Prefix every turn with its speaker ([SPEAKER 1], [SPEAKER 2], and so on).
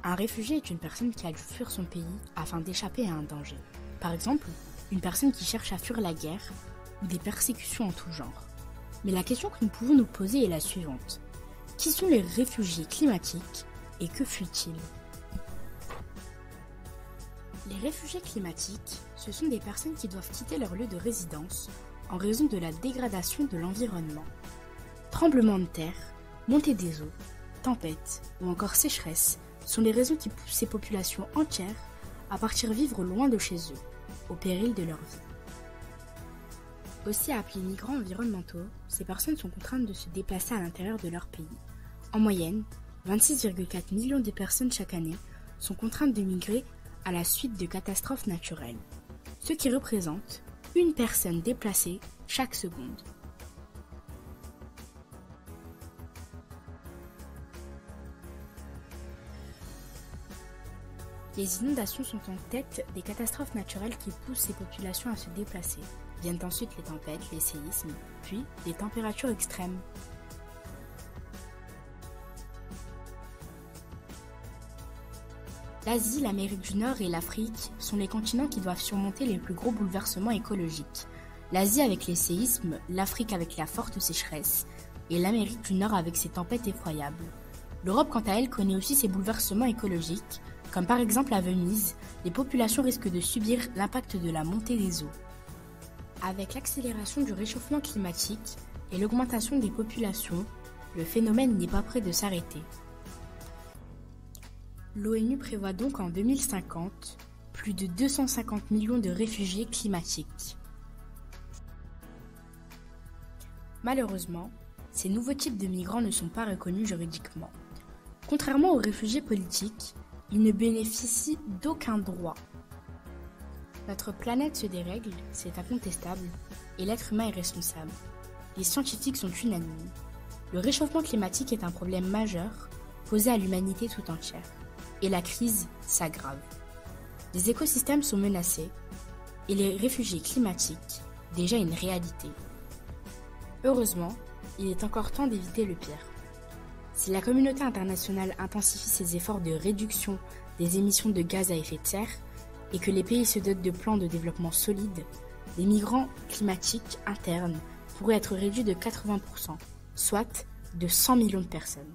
[SPEAKER 1] Un réfugié est une personne qui a dû fuir son pays afin d'échapper à un danger. Par exemple, une personne qui cherche à fuir la guerre ou des persécutions en tout genre. Mais la question que nous pouvons nous poser est la suivante. Qui sont les réfugiés climatiques et que fuient-ils ? Les réfugiés climatiques, ce sont des personnes qui doivent quitter leur lieu de résidence en raison de la dégradation de l'environnement. Tremblements de terre, montée des eaux, tempêtes ou encore sécheresse sont les raisons qui poussent ces populations entières à partir vivre loin de chez eux, au péril de leur vie. Aussi appelés migrants environnementaux, ces personnes sont contraintes de se déplacer à l'intérieur de leur pays. En moyenne, 26,4 millions de personnes chaque année sont contraintes de migrer à la suite de catastrophes naturelles, ce qui représente une personne déplacée chaque seconde. Les inondations sont en tête des catastrophes naturelles qui poussent ces populations à se déplacer. Viennent ensuite les tempêtes, les séismes, puis les températures extrêmes. L'Asie, l'Amérique du Nord et l'Afrique sont les continents qui doivent surmonter les plus gros bouleversements écologiques. L'Asie avec les séismes, l'Afrique avec la forte sécheresse et l'Amérique du Nord avec ses tempêtes effroyables. L'Europe, quant à elle, connaît aussi ces bouleversements écologiques, comme par exemple à Venise, les populations risquent de subir l'impact de la montée des eaux. Avec l'accélération du réchauffement climatique et l'augmentation des populations, le phénomène n'est pas près de s'arrêter. L'ONU prévoit donc en 2050 plus de 250 millions de réfugiés climatiques. Malheureusement, ces nouveaux types de migrants ne sont pas reconnus juridiquement. Contrairement aux réfugiés politiques, ils ne bénéficient d'aucun droit. Notre planète se dérègle, c'est incontestable, et l'être humain est responsable. Les scientifiques sont unanimes. Le réchauffement climatique est un problème majeur posé à l'humanité tout entière. Et la crise s'aggrave. Les écosystèmes sont menacés et les réfugiés climatiques, déjà une réalité. Heureusement, il est encore temps d'éviter le pire. Si la communauté internationale intensifie ses efforts de réduction des émissions de gaz à effet de serre et que les pays se dotent de plans de développement solides, les migrants climatiques internes pourraient être réduits de 80%, soit de 100 millions de personnes.